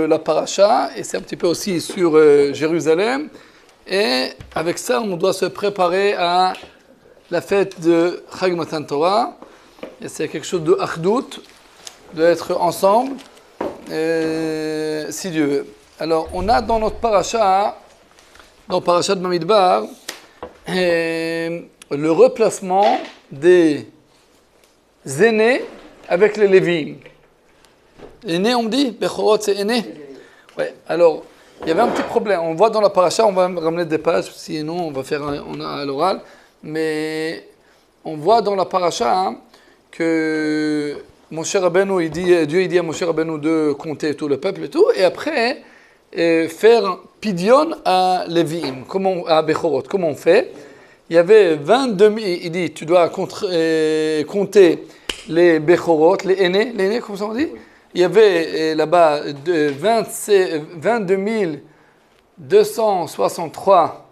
la paracha, et c'est un petit peu aussi sur Jérusalem. Et avec ça, on doit se préparer à la fête de Chag Matan Torah. Et c'est quelque chose de achdout, d'être ensemble, si Dieu veut. Alors, on a dans notre paracha, dans Parashat Bamidbar, le replacement des aînés avec les Lévi'im. Aînés, on me dit? Bechorot, c'est aîné? Ouais, alors, il y avait un petit problème. On voit dans la paracha, on va ramener des pages, sinon on va faire à l'oral, mais on voit dans la paracha que Moshe Rabbeinu, Dieu il dit à Moshe Rabbeinu de compter tout le peuple et tout, et après faire Pidyon à Lévi'im, à Bechorot. Comment on fait? Il y avait 22 000, il dit, tu dois compter les Bechorot, les aînés, comme ça on dit? Il y avait là-bas 22 263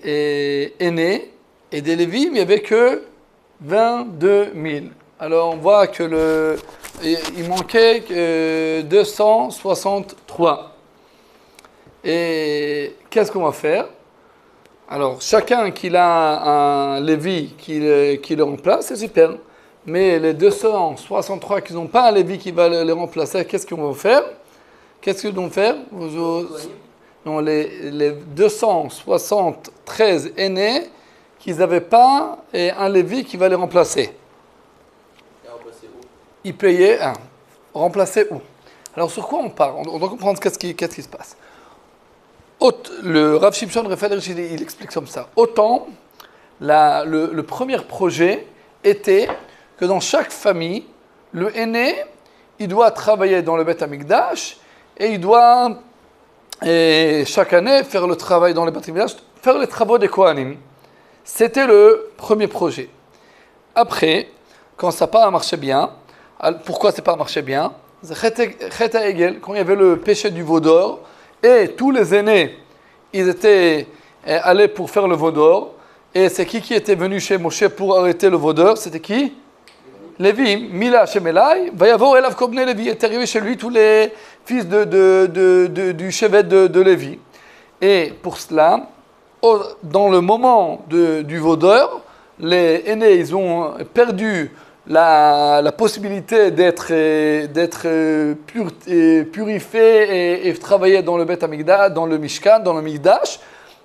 aînés, et des Lévi'im, il n'y avait que 22 000. Alors on voit que il manquait 263. Et qu'est-ce qu'on va faire? Alors chacun qui a un Lévi qui le remplace, c'est super. Mais les 263 qui n'ont pas un Lévi qui va les remplacer, qu'est-ce qu'ils vont faire? Qu'est-ce qu'ils vont faire? Non, les 273 aînés qui n'avaient pas un Lévi qui va les remplacer. Ils payaient un. Remplacer où? Alors sur quoi on parle? On doit comprendre qu'est-ce qui se passe. Le Rav Shimshon Raphaël il explique comme ça. Autant, le premier projet était que dans chaque famille, le aîné, il doit travailler dans le Beth Amikdash et il doit, chaque année, faire le travail dans le Beth Amikdash, faire les travaux des Kohanim. C'était le premier projet. Après, quand ça n'a pas marché bien, pourquoi ça n'a pas marché bien? Chet HaEgel, quand il y avait le péché du veau d'or, et tous les aînés, ils étaient allés pour faire le veau d'or, et c'est qui était venu chez Moshe pour arrêter le veau d'or? C'était qui? Lévi, Mila Shemelai, va y avoir Elav Kobne Lévi, est arrivé chez lui tous les fils du chevet de Lévi. Et pour cela, dans le moment du veau d'or, les aînés, ils ont perdu la possibilité d'être purifiés et travailler dans le Beth Amikdash, dans le Mishkan, dans le Mikdash.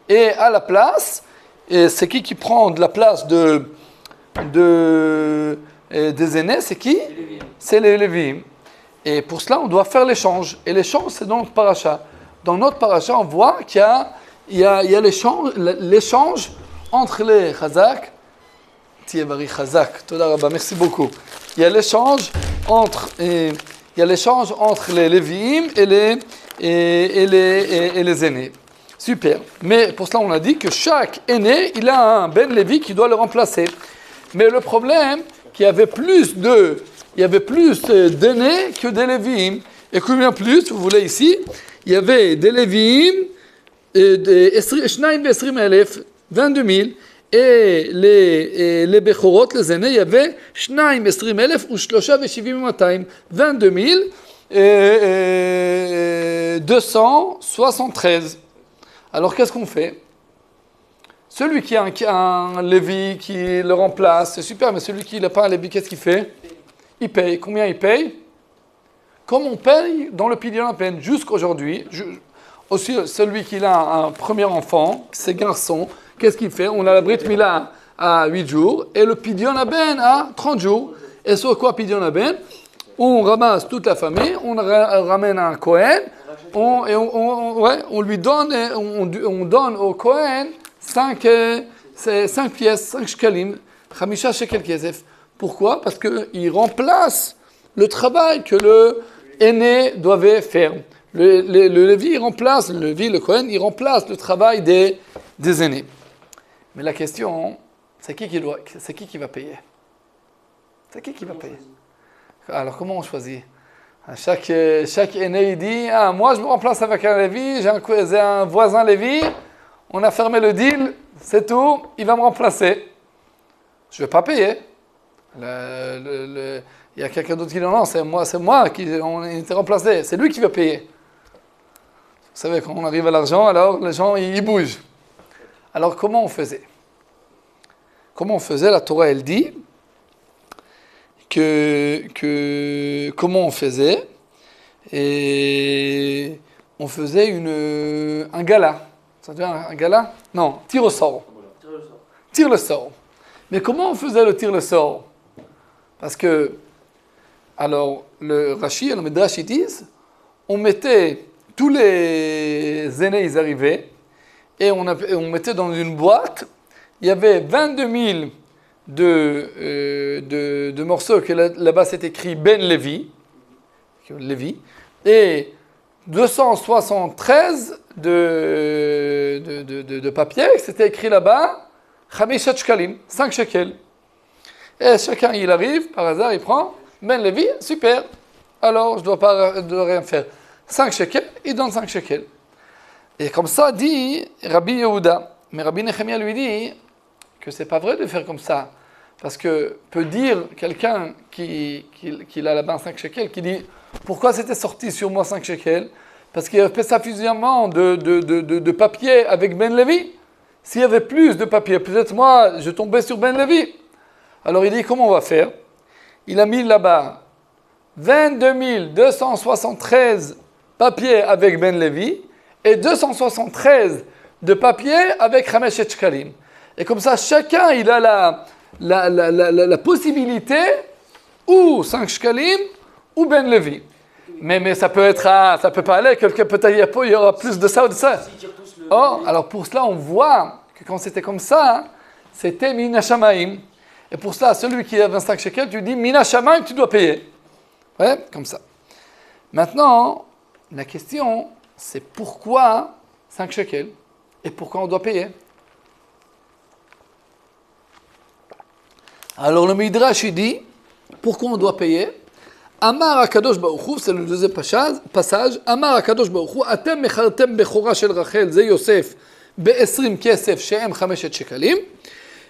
Et à la place, c'est qui prend de la place des aînés, c'est qui? C'est les Lévi'im. Et pour cela, on doit faire l'échange. Et l'échange, c'est dans notre paracha. Dans notre paracha, on voit qu'il y a l'échange entre les Chazak. Tiebari Chazak, Toda Rabba, merci beaucoup. Il y a l'échange entre les Lévi'im et les aînés. Super. Mais pour cela, on a dit que chaque aîné, il a un Ben Lévi qui doit le remplacer. Mais le problème, qu'il y avait plus d'aînés que des Lévi'im. Et combien plus, vous voulez ici? Il y avait des Lévi'im, 22 000, et les Bechorot, les aînés, il y avait 22 273. Alors qu'est-ce qu'on fait? Celui qui a un Lévi qui le remplace, c'est super, mais celui qui n'a pas un Lévi, qu'est-ce qu'il fait? Il paye. Combien il paye? Comme on paye dans le Pidyon Aben jusqu'aujourd'hui, aussi celui qui a un premier enfant, c'est garçon, qu'est-ce qu'il fait? On a la Brit Mila à 8 jours et le Pidyon Aben à 30 jours. Et sur quoi Pidyon Aben? On ramasse toute la famille, on ramène un Kohen, on lui donne, on donne au Kohen 5 pièces, 5 shkalim, Chamisha shekel kesef. Pourquoi? Parce qu'il remplace le travail que le aîné devait faire. Le Lévi, le Kohen, il remplace le travail des aînés. Mais la question, c'est qui va payer? C'est qui va payer? Alors comment on choisit? Chaque aîné, il dit, moi je me remplace avec un Lévi, j'ai un voisin Lévi, on a fermé le deal, c'est tout, il va me remplacer. Je ne vais pas payer. Il Il y a quelqu'un d'autre qui dit non, c'est moi qui on était remplacé. C'est lui qui va payer. Vous savez, quand on arrive à l'argent, alors les gens, ils bougent. Alors, comment on faisait? La Torah, elle dit comment on faisait? Et on faisait un gala. Ça veut dire un gala? Non, tir au sort. Tire le sort. Mais comment on faisait le tir le sort? Parce que, alors, le Rashi et le Midrash, ils disent, on mettait tous les aînés, ils arrivaient, et on mettait dans une boîte, il y avait 22 000 de morceaux que là-bas c'est écrit Ben Levi, et 273 de papier, c'était écrit là-bas, 5 shekalim, 5 shekels. Et chacun, il arrive, par hasard, il prend, Ben Levi, super, alors je ne dois rien faire. 5 shekels, il donne 5 shekels. Et comme ça dit Rabbi Yehuda. Mais Rabbi Nechemia lui dit que c'est pas vrai de faire comme ça. Parce que peut dire quelqu'un qui a là-bas 5 shekels, qui dit pourquoi c'était sorti sur moi 5 shekels? Parce qu'il y avait suffisamment de papier avec Ben Levi. S'il y avait plus de papier, peut-être moi je tombais sur Ben Levi. Alors il dit comment on va faire? Il a mis là-bas 22 273 papiers avec Ben Levi et 273 de papier avec Chamesh Shekalim. Et comme ça, chacun il a la possibilité ou 5 Shekalim ou Ben Levi. Mais ça peut être, ça peut pas aller, peut-être il y aura plus de ça ou de ça. Oh, alors pour cela, on voit que quand c'était comme ça, c'était Mina Shamaim. Et pour cela, celui qui a 25 shekels, tu dis Mina Shamaim, tu dois payer. Ouais, comme ça. Maintenant, la question, c'est pourquoi 5 shekels et pourquoi on doit payer? Alors le Midrash, il dit, pourquoi on doit payer? Amar HaKadosh Baruch Hu, c'est le deuxième passage. Amar HaKadosh Baruch Hu, Atem mechartem bechora shel Rachel, ze Yosef, ב-20 כסף שהם 5 שקלים.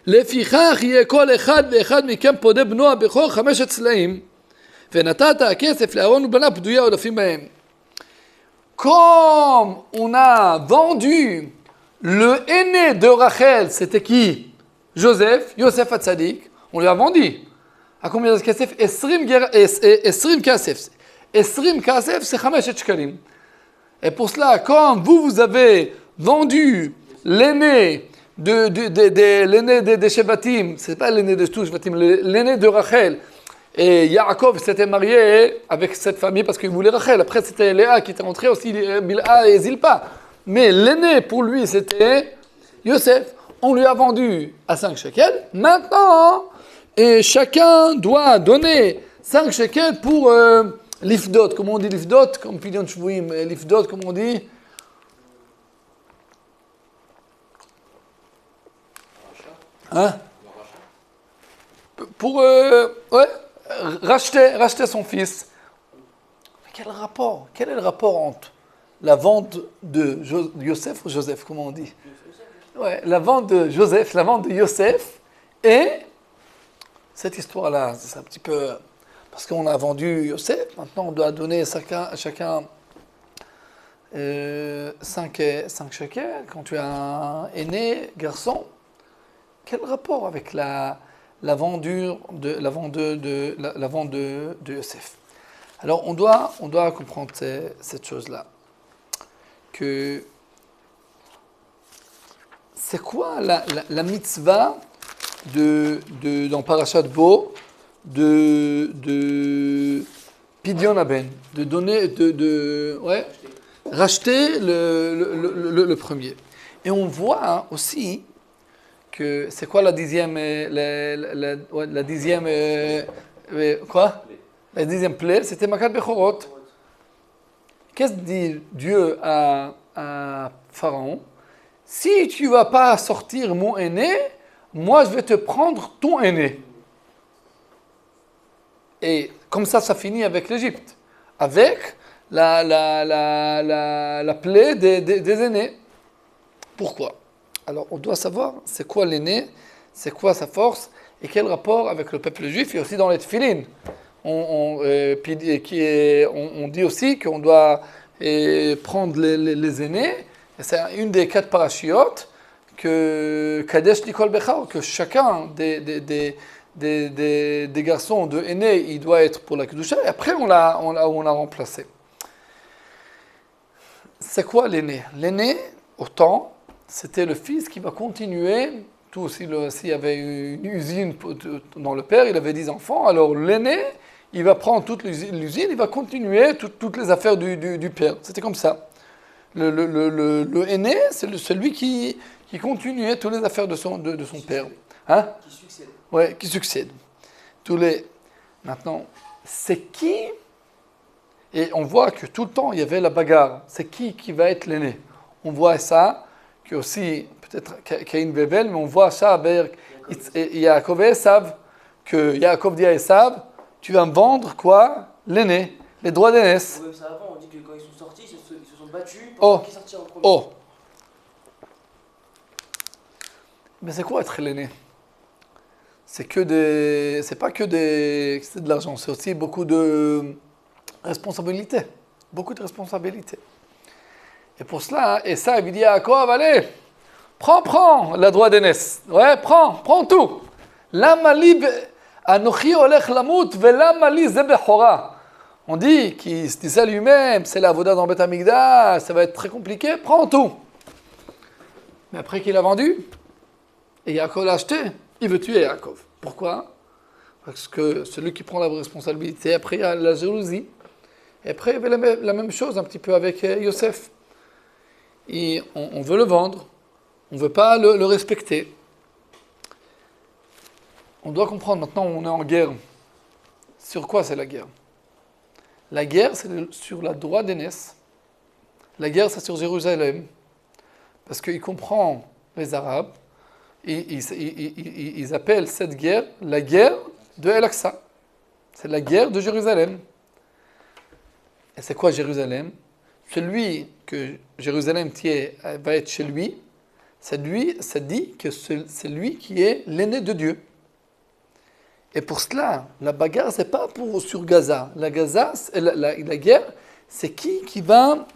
לפיכך יהיה כל אחד ואחד מכם פודה בנו הבכור 5 צלעים. ונתת הכסף לאהרון ובניו פדויי עודפים בהם. Comme on a vendu le aîné de Rachel, c'était qui? Joseph, Yosef Hatzadik, on lui a vendu. À combien de כסף? 20 כסף. 20 כסף, c'est 5 שקלים. Et pour cela, comme vous avez vendu l'aîné des Shevatim, c'est pas l'aîné de tous Shevatim, l'aîné de Rachel, et Yaakov s'était marié avec cette famille parce qu'il voulait Rachel. Après, c'était Léa qui était rentrée aussi, Bilha et Zilpa. Mais l'aîné, pour lui, c'était Yosef. On lui a vendu à 5 shekels. Maintenant, et chacun doit donner 5 shekels pour l'ifdot. Comment on dit l'ifdot? Comme Pidyon Shvuim. L'ifdot, comment on dit? Hein? Pour racheter son fils. Mais quel rapport? Quel est le rapport entre la vente de Yosef ou Joseph, comment on dit? Ouais, la vente de Joseph, la vente de Yosef et cette histoire-là, c'est un petit peu... Parce qu'on a vendu Yosef, maintenant on doit donner à chacun 5 shekels quand tu as un aîné, garçon. Quel rapport avec la vente de Yosef? Alors on doit comprendre cette chose-là. Que c'est quoi la mitzvah dans Parashat Bo de Pidyon Aben, de donner, racheter le premier. Et on voit aussi que c'est quoi la dixième plaie, c'était Makat Bechorot. Qu'est-ce que dit Dieu à Pharaon? Si tu ne vas pas sortir mon aîné, moi je vais te prendre ton aîné. Et comme ça finit avec l'Égypte, avec la plaie des aînés. Pourquoi? Alors on doit savoir c'est quoi l'aîné, c'est quoi sa force et quel rapport avec le peuple juif et aussi dans les tefilines. on dit aussi qu'on doit prendre les aînés. Et c'est une des 4 parachiotes que Kadesh Nikol Bechar, que chacun des garçons de aînés, il doit être pour la Kedusha, et après on l'a remplacé. C'est quoi l'aîné? L'aîné, autant, c'était le fils qui va continuer. Tout, s'il y avait une usine dans le père, il avait 10 enfants, alors l'aîné, il va prendre toute l'usine, il va continuer toutes les affaires du père. C'était comme ça. Le aîné, c'est celui qui continuait toutes les affaires de son père. Hein? Qui succède. Ouais, qui succède. Maintenant, c'est qui? Et on voit que tout le temps, il y avait la bagarre. C'est qui va être l'aîné? On voit ça, que aussi, peut-être Caïn Bével, mais on voit ça avec Yaakov et Esav, que Yaakov dit à Esav, tu vas me vendre quoi? L'aîné, les droits d'aînesse. Même ça avant, on dit que quand ils sont sortis, ils se sont battus Oh. pour qui sortir en premier. Oh. Mais c'est quoi être l'aîné? C'est pas que c'est de l'argent, c'est aussi beaucoup de responsabilités. Beaucoup de responsabilités. Et pour cela, Esav il dit à Yaakov, allez, prends la droit d'aînesse. Ouais, prends tout. Lama li anochi olech lamut velama li ze bechora. On dit qu'il se disait lui-même, c'est la voda dans Beth Amikdash, ça va être très compliqué, prends tout. Mais après qu'il a vendu, et Yaakov l'a acheté, il veut tuer Yaakov. Pourquoi? Parce que celui qui prend la responsabilité, après il y a la jalousie. Et après il y avait la même chose un petit peu avec Yosef. Et on veut le vendre, on ne veut pas le respecter. On doit comprendre, maintenant on est en guerre. Sur quoi c'est la guerre? La guerre, c'est sur la droit d'aînesse. La guerre, c'est sur Jérusalem. Parce qu'il comprend les Arabes. Et ils appellent cette guerre la guerre de El-Aqsa. C'est la guerre de Jérusalem. Et c'est quoi Jérusalem? Celui que Jérusalem va être chez lui, ça dit que c'est lui qui est l'aîné de Dieu. Et pour cela, la bagarre, c'est pas sur Gaza. La guerre, c'est qui va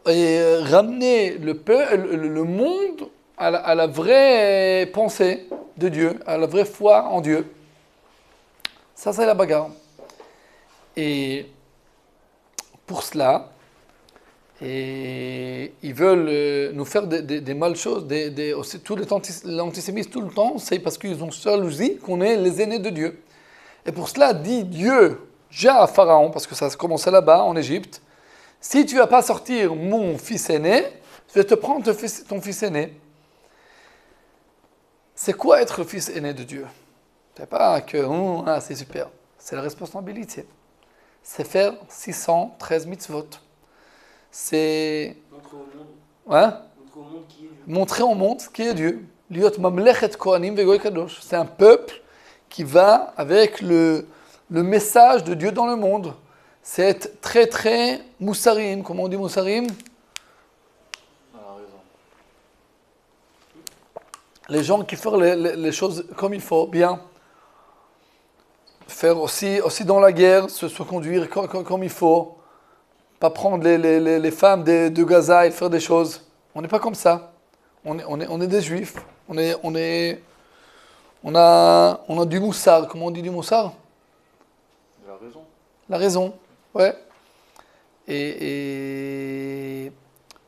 ramener le monde à la vraie pensée de Dieu, à la vraie foi en Dieu. Ça, c'est la bagarre. Et pour cela, ils veulent nous faire des mal choses, aussi tout l'antisémitisme tout le temps, c'est parce qu'ils ont jalousie qu'on est les aînés de Dieu. Et pour cela, dit Dieu, à Pharaon, parce que ça a commencé là-bas, en Égypte, si tu ne vas pas sortir mon fils aîné, je vais te prendre ton fils aîné. C'est quoi être le fils aîné de Dieu? C'est pas que c'est super. C'est la responsabilité. C'est faire 613 mitzvot. C'est montrer au monde qui est Dieu. Liot mamlechet kohanim vegoy kadosh. C'est un peuple qui va avec le message de Dieu dans le monde. C'est être très très moussarim. Comment on dit moussarim? Les gens qui font les choses comme il faut, bien. Faire aussi dans la guerre, se conduire comme il faut. Pas prendre les femmes de Gaza et faire des choses. On n'est pas comme ça. On est des juifs. On a du moussard. Comment on dit du moussard? La raison. La raison, ouais. Et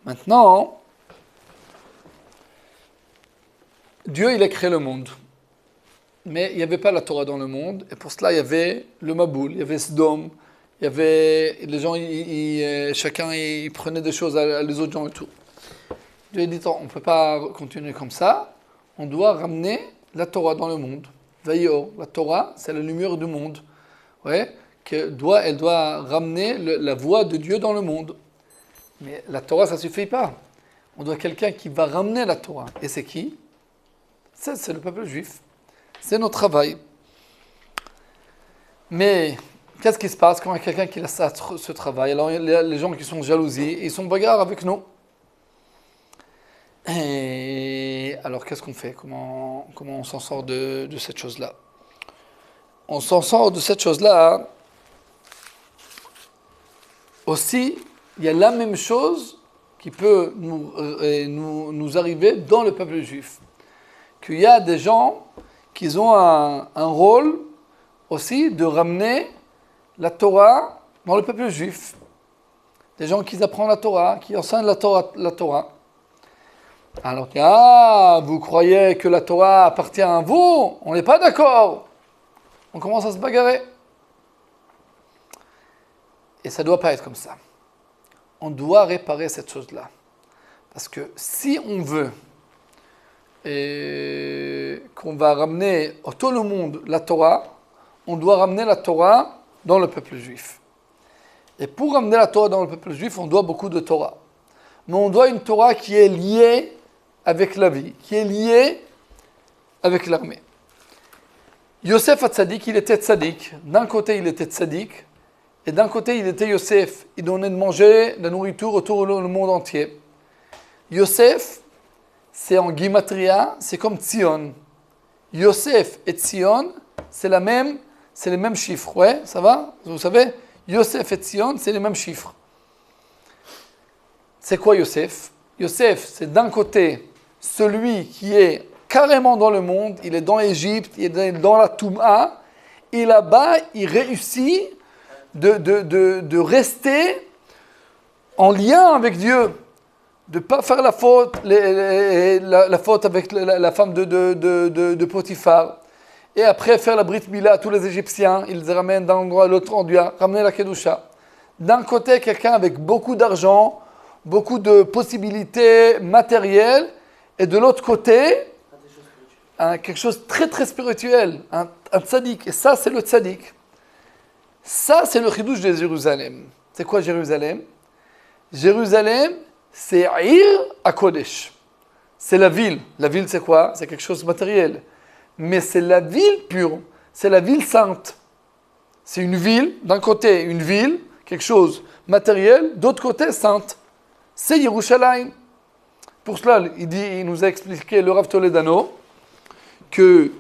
maintenant, Dieu, il a créé le monde. Mais il n'y avait pas la Torah dans le monde. Et pour cela, il y avait le Maboul, il y avait Sodome, il y avait les gens, chacun il prenait des choses à les autres gens et tout. Dieu a dit, on ne peut pas continuer comme ça. On doit ramener la Torah dans le monde. Vayor, la Torah, c'est la lumière du monde. Ouais, elle doit ramener la voix de Dieu dans le monde. Mais la Torah, ça ne suffit pas. On doit quelqu'un qui va ramener la Torah. Et c'est qui? C'est le peuple juif. C'est notre travail. Mais qu'est-ce qui se passe quand il y a quelqu'un qui laisse ce travail? Alors il y a les gens qui sont jalousis, ils sont bagarres avec nous. Et alors qu'est-ce qu'on fait? Comment on s'en sort de cette chose-là? on s'en sort de cette chose-là. Aussi, il y a la même chose qui peut nous arriver dans le peuple juif. Qu'il y a des gens qui ont un rôle aussi de ramener la Torah dans le peuple juif. Des gens qui apprennent la Torah, qui enseignent la Torah. Alors, vous croyez que la Torah appartient à vous? On n'est pas d'accord. On commence à se bagarrer. Et ça ne doit pas être comme ça. On doit réparer cette chose-là. Parce que si on veut qu'on va ramener à tout le monde la Torah, on doit ramener la Torah dans le peuple juif. Et pour ramener la Torah dans le peuple juif, on doit beaucoup de Torah. Mais on doit une Torah qui est liée avec la vie, qui est liée avec l'armée. Yosef Hatzadik, il était tzadik. D'un côté, il était tzadik, et d'un côté, il était Yosef. Il donnait de manger, de la nourriture autour du monde entier. Yosef, c'est en Gimatria, c'est comme Tzion. Yosef et Tzion, c'est les mêmes chiffres. Ouais, ça va? Vous savez? Yosef et Tzion, c'est les mêmes chiffres. C'est quoi Yosef? Yosef, c'est d'un côté celui qui est carrément dans le monde, il est dans l'Égypte, il est dans la Touma, et là-bas, il réussit de rester en lien avec Dieu, de ne pas faire la faute, la faute avec la femme de Potiphar. Et après, faire la Brit Mila à tous les Égyptiens, ils les ramènent d'un endroit à l'autre endroit, ramener la Kedusha. D'un côté, quelqu'un avec beaucoup d'argent, beaucoup de possibilités matérielles, et de l'autre côté, quelque chose de très très spirituel, un tzaddik. Et ça, c'est le tzaddik. Ça, c'est le chidouche de Jérusalem. C'est quoi Jérusalem? Jérusalem, c'est Ir HaKodesh. C'est la ville. La ville, c'est quoi? C'est quelque chose de matériel. Mais c'est la ville pure. C'est la ville sainte. C'est une ville, d'un côté, une ville, quelque chose matériel, d'autre côté, sainte. C'est Yerushalayim. Pour cela, il nous a expliqué le Rav Toledano que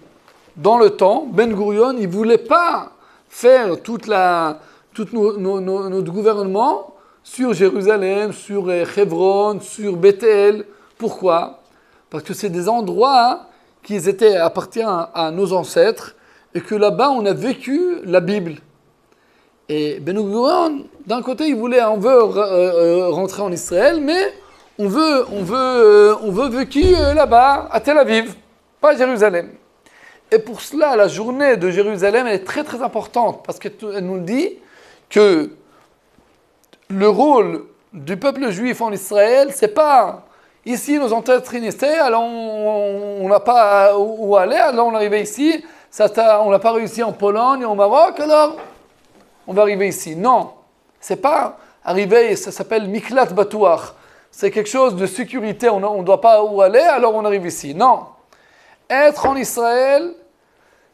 dans le temps, Ben Gurion, il ne voulait pas faire tout notre gouvernement sur Jérusalem, sur Hebron, sur Bethel. Pourquoi? Parce que c'est des endroits qui appartiennent à nos ancêtres et que là-bas, on a vécu la Bible. Et Ben Gurion, d'un côté, on veut rentrer en Israël, mais on veut vécu là-bas, à Tel Aviv, pas à Jérusalem. Et pour cela, la journée de Jérusalem, elle est très très importante, parce qu'elle nous dit que le rôle du peuple juif en Israël, c'est pas ici nos ancêtres étaient, alors on n'a pas où aller, alors on est arrivé ici, on n'a pas réussi en Pologne, au Maroc, alors on va arriver ici. Non, c'est pas arriver, ça s'appelle Miklat Batouach. C'est quelque chose de sécurité, on ne doit pas où aller, alors on arrive ici. Non. Être en Israël,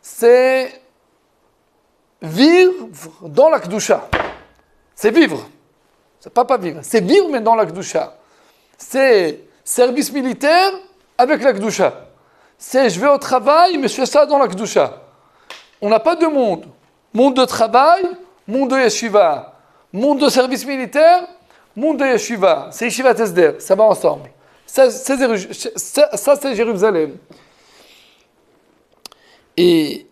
c'est vivre dans la Kedusha. C'est vivre. C'est pas vivre. C'est vivre, mais dans la Kedusha. C'est service militaire avec la Kedusha. C'est je vais au travail, mais je fais ça dans la Kedusha. On n'a pas de monde. Monde de travail, monde de yeshiva. Monde de service militaire, monde de yeshiva. C'est yeshiva Tesder. Ça va ensemble. Ça, c'est Jérusalem. Et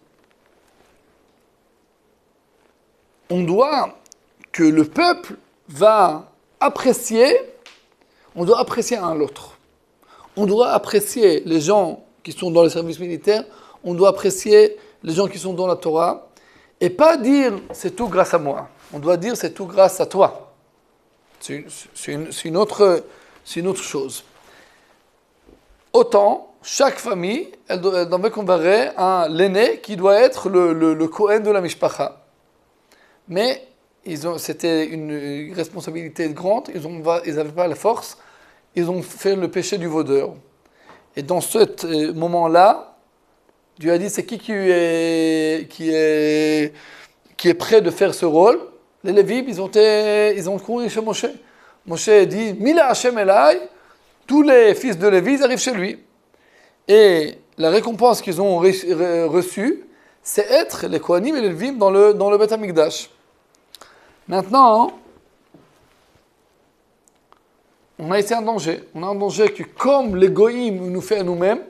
on doit que le peuple va apprécier, on doit apprécier un l'autre. On doit apprécier les gens qui sont dans le service militaire, on doit apprécier les gens qui sont dans la Torah, et pas dire c'est tout grâce à moi. On doit dire c'est tout grâce à toi. C'est une autre chose. Autant, chaque famille, elle doit convarer l'aîné qui doit être le Kohen de la Mishpacha. Mais c'était une responsabilité grande, ils n'avaient pas la force, ils ont fait le péché du vaudeur. Et dans ce moment-là, Dieu a dit, c'est qui est prêt de faire ce rôle? Les Lévites, ils ont couru chez Moshe. Moshe dit, Mila Hashem Elai, tous les fils de Lévi, ils arrivent chez lui. Et la récompense qu'ils ont reçue, c'est être les Kohanim et les Levim dans le Beth Amikdash. Maintenant, on a ici un danger. On a un danger que comme les Goïm nous fait à nous-mêmes,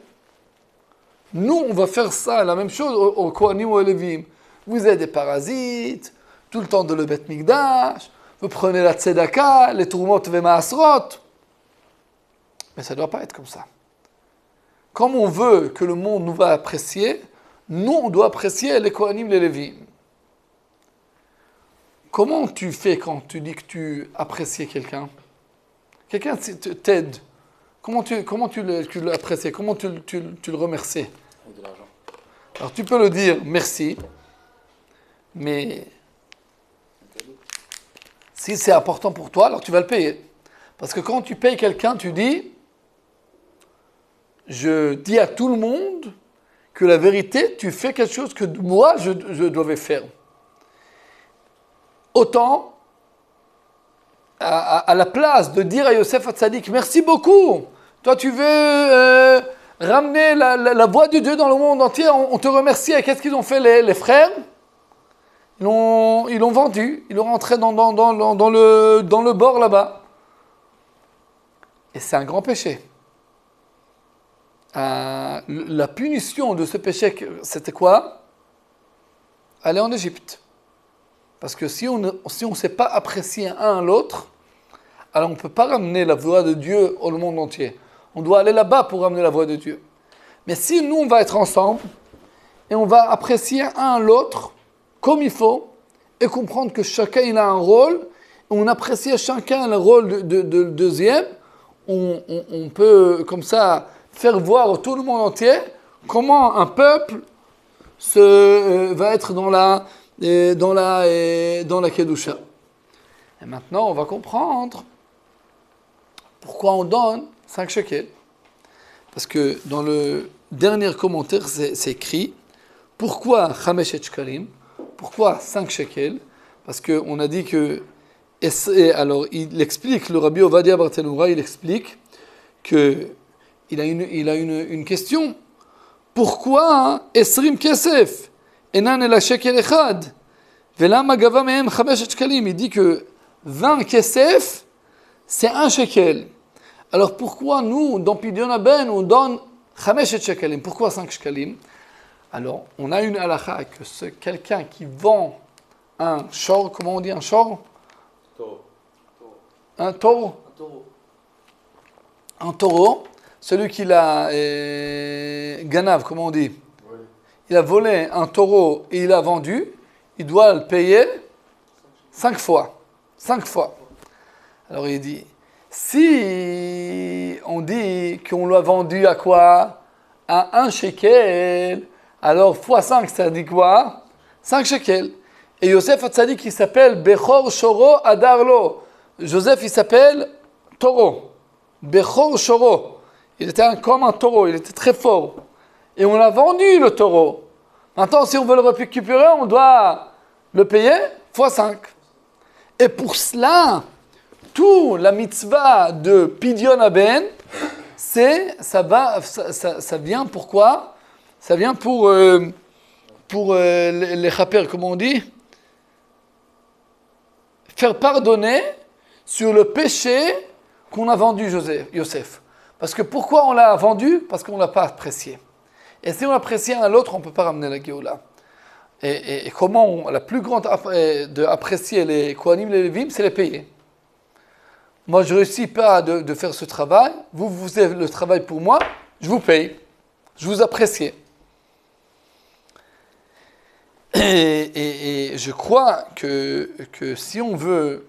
nous, on va faire ça, la même chose aux Kohanim ou aux Levim. Vous êtes des parasites, tout le temps de le Beth Mikdash, vous prenez la Tzedaka, les Turmot ve Maasrot. Mais ça ne doit pas être comme ça. Comme on veut que le monde nous va apprécier, nous, on doit apprécier les Kohanim, les Levim. Comment tu fais quand tu dis que tu apprécies quelqu'un? Quelqu'un t'aide. Comment tu l'apprécies? Comment tu le remercies? Avec de l'argent. Alors tu peux le dire merci, mais si c'est important pour toi, alors tu vas le payer. Parce que quand tu payes quelqu'un, tu dis, je dis à tout le monde que la vérité, tu fais quelque chose que moi, je devais faire. Autant, à la place de dire à Yosef Hatzadik, merci beaucoup, toi tu veux ramener la voix de Dieu dans le monde entier, on te remercie. Et qu'est-ce qu'ils ont fait les frères? Ils l'ont vendu, ils l'ont rentré dans le bord là-bas. Et c'est un grand péché. La punition de ce péché, c'était quoi? Aller en Égypte. Parce que si on ne sait pas apprécier un l'autre, alors on ne peut pas ramener la voix de Dieu au monde entier. On doit aller là-bas pour ramener la voix de Dieu. Mais si nous, on va être ensemble, et on va apprécier un l'autre, comme il faut, et comprendre que chacun il a un rôle, et on apprécie chacun le rôle de deuxième, on peut comme ça faire voir à tout le monde entier comment un peuple va être dans la Kedusha. Et maintenant, on va comprendre pourquoi on donne 5 shekels. Parce que dans le dernier commentaire, c'est écrit pourquoi 5 shekalim? Pourquoi 5 shekels? Parce qu'on a dit que. Alors, il explique, le Rabbi Ovadia Barthénoura, il explique qu'il a une question. Pourquoi Esrim Kesef? Enan el shekel echad. Velama gava mehem 5 shekalim. Il dit que 20 kesef, c'est 1 shekel. Alors pourquoi nous, dans Pidyon Haben, on donne 5 shekalim? Pourquoi 5 shekalim? Alors, on a une halakha que c'est quelqu'un qui vend un shor, comment on dit un shor? Taureau. Un taureau. Un taureau. Un taureau. Celui qui l'a ganav, comment on dit? Oui. Il a volé un taureau et il l'a vendu. Il doit le payer 5 fois. 5 fois. Alors il dit, si on dit qu'on l'a vendu à quoi? À 1 shekel, alors fois 5, ça dit quoi? 5 shekels. Et Yosef Hatzadik, il s'appelle Bechor Shoro Adarlo. Joseph, il s'appelle taureau. Bechor Shoro. Il était comme un taureau, il était très fort. Et on a vendu le taureau. Maintenant, si on veut le récupérer, on doit le payer fois 5. Et pour cela, toute la mitzvah de Pidyon Haben, ça vient pourquoi? Ça vient pour les chaper, comment on dit? Faire pardonner sur le péché qu'on a vendu Yosef. Parce que pourquoi on l'a vendu? Parce qu'on ne l'a pas apprécié. Et si on apprécie un à l'autre, on ne peut pas ramener la Géoula. Et comment la plus grande d'apprécier les Kohanim et les Levim, c'est les payer. Moi, je ne réussis pas de faire ce travail. Vous faites le travail pour moi, je vous paye. Je vous apprécie. Et je crois que si on veut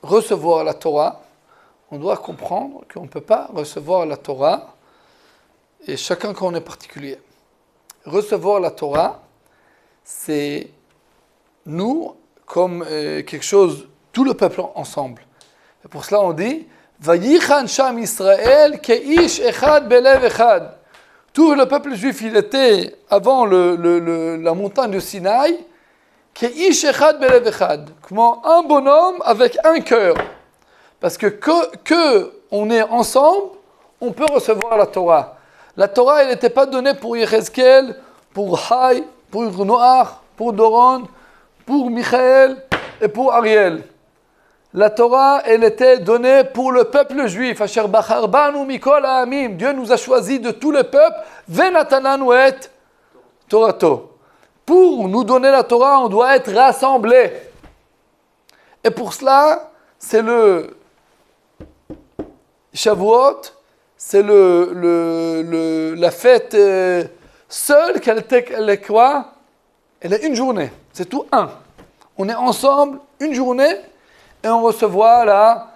recevoir la Torah, on doit comprendre qu'on ne peut pas recevoir la Torah, et chacun qu'on est particulier. Recevoir la Torah, c'est nous comme quelque chose, tout le peuple ensemble. Et pour cela on dit, Vayichan Sham Israël keish echad belev echad. Tout le peuple juif, il était avant la montagne de Sinaï, keish echad belev echad, comme un bonhomme avec un cœur. Parce que on est ensemble, on peut recevoir la Torah. La Torah, elle n'était pas donnée pour Yechezkel, pour Haï, pour Noach, pour Doron, pour Michael et pour Ariel. La Torah, elle était donnée pour le peuple juif. Asher bachar banu mikol ha'amim. Dieu nous a choisis de tous les peuples. Venatananu et Torato. Pour nous donner la Torah, on doit être rassemblés. Et pour cela, c'est le Shavuot, c'est la fête seule qu'elle est quoi? Elle est une journée. C'est tout un. On est ensemble une journée et on recevoit la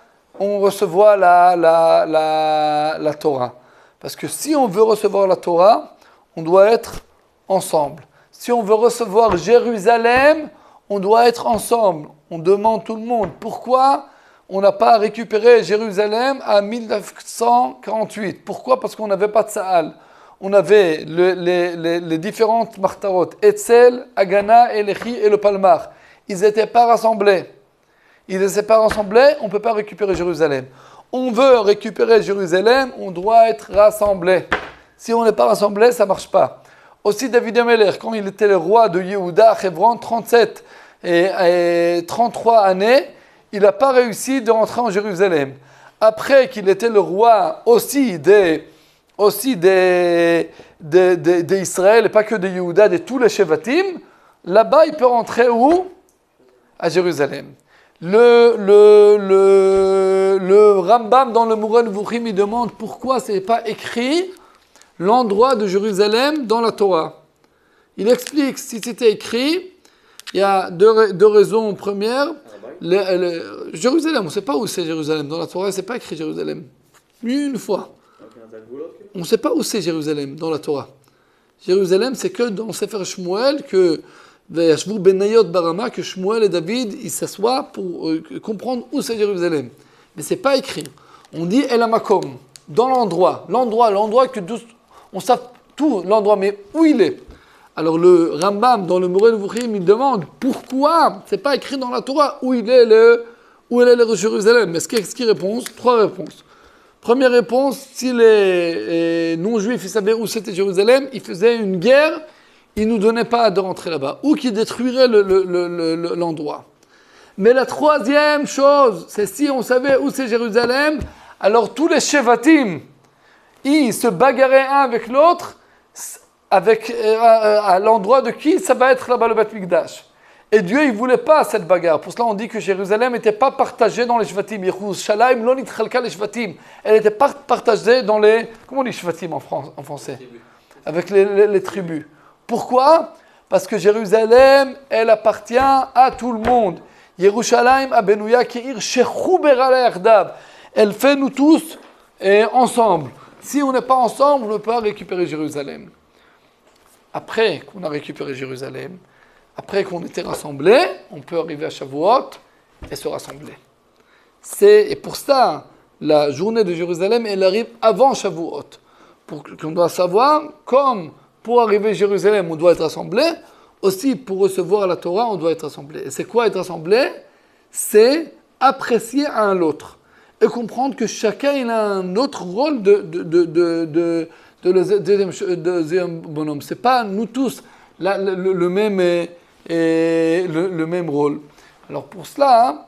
Torah. Parce que si on veut recevoir la Torah, on doit être ensemble. Si on veut recevoir Jérusalem, on doit être ensemble. On demande tout le monde pourquoi on n'a pas récupéré Jérusalem à 1948. Pourquoi? Parce qu'on n'avait pas de Saal. On avait les différentes martarot, Etzel, Agana, Elechi et le Palmar. Ils n'étaient pas rassemblés. On ne peut pas récupérer Jérusalem. On veut récupérer Jérusalem, on doit être rassemblés. Si on n'est pas rassemblés, ça ne marche pas. Aussi David Ameler, quand il était le roi de Yehuda, à Hebron, 37 et 33 années, il n'a pas réussi de rentrer en Jérusalem. Après qu'il était le roi aussi d'Israël, et pas que de Yehuda, de tous les Shevatim, là-bas il peut rentrer où? À Jérusalem. Le Rambam dans le Moreh Nevuchim, il demande pourquoi ce n'est pas écrit l'endroit de Jérusalem dans la Torah. Il explique, si c'était écrit, il y a deux raisons. Première, Jérusalem, on ne sait pas où c'est Jérusalem. Dans la Torah, ce n'est pas écrit Jérusalem. Une fois. On ne sait pas où c'est Jérusalem dans la Torah. Jérusalem, c'est que dans Sefer Shmuel que Benayot Barama, que Shmuel et David ils s'assoient pour comprendre où c'est Jérusalem. Mais ce n'est pas écrit. On dit El Hamakom, dans l'endroit que on sait tout l'endroit, mais où il est. Alors le Rambam dans le Moreh Nevuchim, il demande pourquoi c'est pas écrit dans la Torah où il est le Jérusalem. Mais qu'est-ce qu'il répond? 3 réponses. Première réponse, si les non-juifs ils savaient où c'était Jérusalem, ils faisaient une guerre, ils nous donnaient pas de rentrer là-bas, ou qu'ils détruiraient l'endroit. Mais la troisième chose, c'est si on savait où c'est Jérusalem, alors tous les Shevatim, ils se bagarraient un avec l'autre, à l'endroit de qui ça va être là-bas le Beth Mikdash. Et Dieu, il ne voulait pas cette bagarre. Pour cela, on dit que Jérusalem n'était pas partagée dans les Shvatim. Yerushalayim lo nitchalka les Shvatim. Elle n'était pas partagée dans les... Comment on dit Shvatim en français? Avec les tribus. Pourquoi? Parce que Jérusalem, elle appartient à tout le monde. Yerushalayim abenouya keir shechou beralei yardav. Elle fait nous tous ensemble. Si on n'est pas ensemble, on ne peut pas récupérer Jérusalem. Après qu'on a récupéré Jérusalem, après qu'on était rassemblés, on peut arriver à Shavuot et se rassembler. Et pour ça, la journée de Jérusalem, elle arrive avant Shavuot. On doit savoir, comme pour arriver à Jérusalem, on doit être rassemblé, aussi pour recevoir la Torah, on doit être rassemblé. Et c'est quoi être rassemblé? C'est apprécier un l'autre. Et comprendre que chacun il a un autre rôle de deuxième bonhomme. Ce n'est pas nous tous le même rôle. Alors pour cela,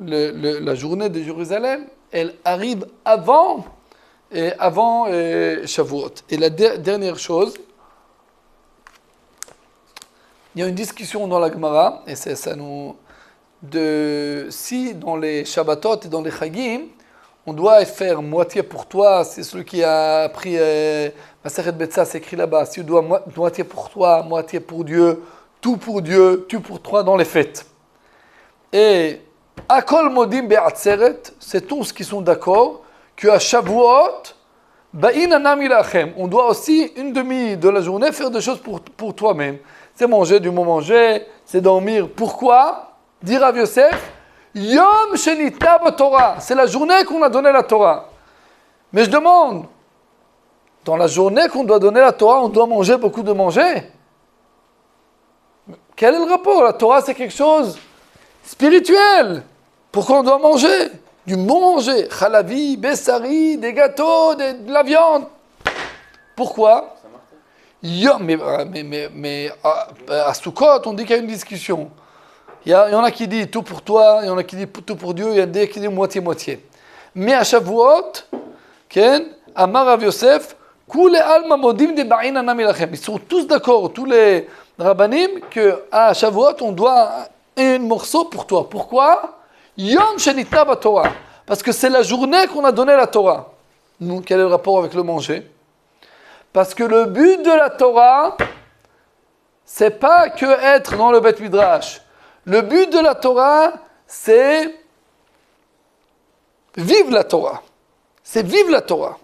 la journée de Jérusalem, elle arrive avant Shavuot. Et la dernière chose, il y a une discussion dans la Gemara, et si dans les Shabbatot et dans les Chagim, on doit faire moitié pour toi, c'est celui qui a appris Masechet Betzah, c'est écrit là-bas, si on doit moitié pour toi, moitié pour Dieu, tout pour toi dans les fêtes. Et Akol Modim Be'atzeret, c'est tous qui sont d'accord qu'à Shavuot, Ba'in Anam Ilachem, on doit aussi une demi de la journée faire des choses pour toi-même. C'est manger du mot manger, c'est dormir. Pourquoi? Dit Rav Yosef, Yom Shenitna B'Torah, c'est la journée qu'on a donné la Torah. Mais je demande, dans la journée qu'on doit donner la Torah, on doit manger beaucoup de manger. Quel est le rapport? La Torah, c'est quelque chose spirituel. Pourquoi on doit manger? Du bon manger. Chalavi, Bessari, des gâteaux, de la viande. Pourquoi? Mais à Sukkot, on dit qu'il y a une discussion. Il y en a qui disent tout pour toi, il y en a qui disent tout pour Dieu, il y en a qui disent moitié-moitié. Mais à Shavuot, Amar Rav Yosef, ils sont tous d'accord, tous les rabbanim, qu'à Shavuot, on doit un morceau pour toi. Pourquoi? Yom Shenitna Torah. Parce que c'est la journée qu'on a donné la Torah. Nous, quel est le rapport avec le manger? Parce que le but de la Torah, c'est pas que être dans le Beth Midrash. Le but de la Torah, c'est vivre la Torah. C'est vivre la Torah.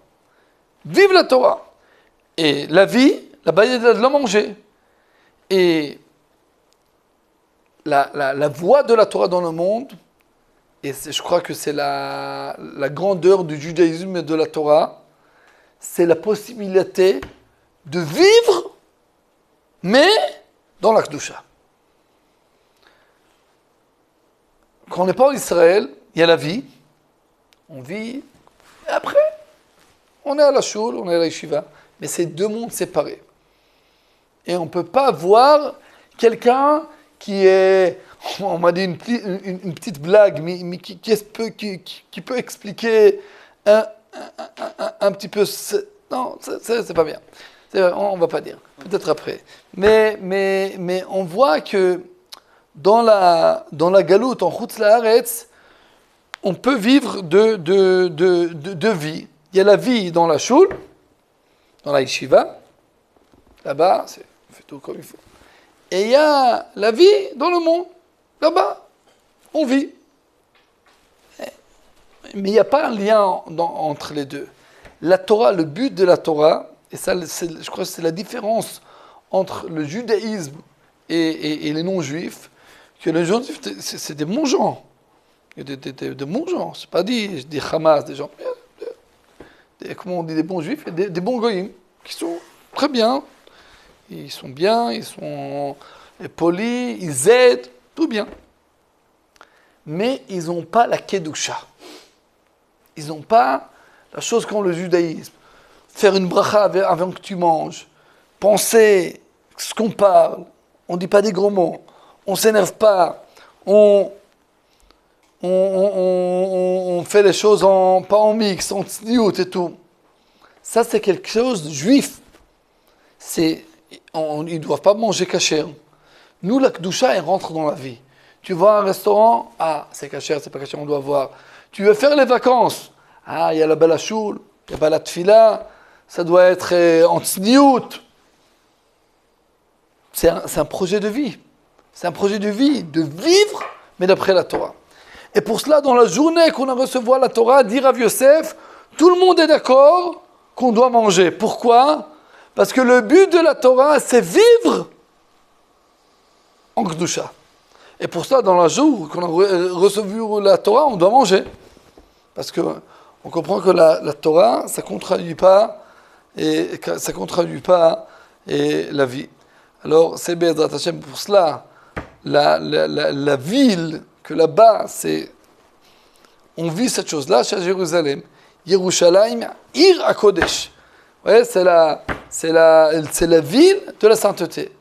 Vivre la Torah. Et la vie, la baïa de la manger. Et la voie de la Torah dans le monde, et je crois que c'est la grandeur du judaïsme et de la Torah, c'est la possibilité de vivre, mais dans la Kedusha. Quand on n'est pas en Israël, il y a la vie, on vit, et après, on est à la shul, on est à la yeshiva, mais c'est deux mondes séparés. Et on ne peut pas voir quelqu'un qui est, on m'a dit une petite blague, mais qui peut expliquer un petit peu, non, c'est pas bien. On ne va pas dire, peut-être après. Mais on voit que dans la galoute, en Chutz La'aretz, on peut vivre de vie. Il y a la vie dans la shul, dans la yeshiva, là-bas, on fait tout comme il faut. Et il y a la vie dans le monde, là-bas, on vit. Mais il n'y a pas un lien entre les deux. La Torah, le but de la Torah, et ça, je crois que c'est la différence entre le judaïsme et les non-juifs, que les non-juifs, c'est des bons gens. Il y a des bons gens. C'est pas des Hamas, des gens. Comment on dit des bons juifs? Il y a des bons goyim qui sont très bien. Ils sont bien, ils sont polis, ils aident, tout bien. Mais ils n'ont pas la kedusha. Ils n'ont pas la chose qu'ont le judaïsme. Faire une bracha avant que tu manges. Penser ce qu'on parle. On ne dit pas des gros mots. On ne s'énerve pas. On fait les choses pas en mix, en tzniut et tout. Ça, c'est quelque chose de juif. Ils ne doivent pas manger kasher. Nous, la kedusha, elle rentre dans la vie. Tu vas à un restaurant, c'est kasher, c'est pas kasher, on doit voir. Tu veux faire les vacances, il y a la balachoul, il y a la tfila, ça doit être en tzniut. C'est un projet de vie. C'est un projet de vie, de vivre, mais d'après la Torah. Et pour cela, dans la journée qu'on a recevoir la Torah, dit Rav Yosef, tout le monde est d'accord qu'on doit manger. Pourquoi? Parce que le but de la Torah, c'est vivre en Kedusha. Et pour cela, dans le jour qu'on a reçu la Torah, on doit manger. Parce qu'on comprend que la Torah, ça ne contredit pas la vie. Alors, c'est Be'ezrat Hashem. Pour cela, la ville que là-bas, on vit cette chose-là, c'est à Jérusalem. Yerushalayim, Ir HaKodesh. Ouais, c'est la ville de la sainteté.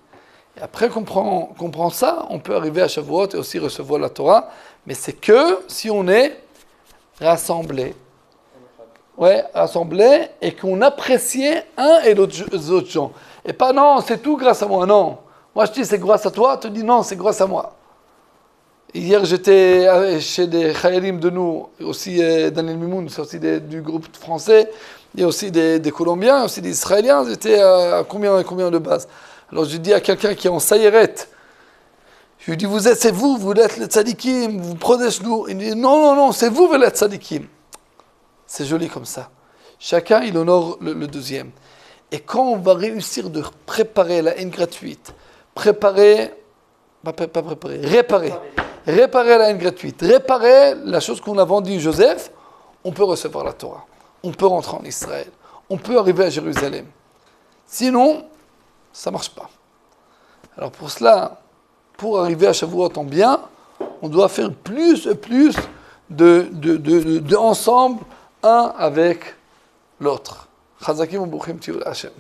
Et après qu'on comprend ça, on peut arriver à Shavuot et aussi recevoir la Torah, mais c'est que si on est rassemblés. Ouais, rassemblés et qu'on appréciait un et les autres gens. Et pas non, c'est tout grâce à moi, non. Moi je dis c'est grâce à toi, tu dis non, c'est grâce à moi. Hier j'étais chez des Khayalim de nous, aussi Daniel Mimoun, c'est aussi du groupe français, il y a aussi des Colombiens, aussi des Israéliens, j'étais à combien de base. Alors je dis à quelqu'un qui est en Sayeret, je lui dis c'est vous êtes les tzadikim, vous prenez nous. Il dit non, c'est vous les tzadikim. C'est joli comme ça. Chacun il honore le deuxième. Et quand on va réussir de préparer la haine gratuite, réparer la haine gratuite, réparer la chose qu'on a vendue Joseph, on peut recevoir la Torah. On peut rentrer en Israël. On peut arriver à Jérusalem. Sinon, ça ne marche pas. Alors pour cela, pour arriver à Shavuot en bien, on doit faire plus et plus de ensemble, un avec l'autre. Chazakim ou Bouchim Tiul Hashem.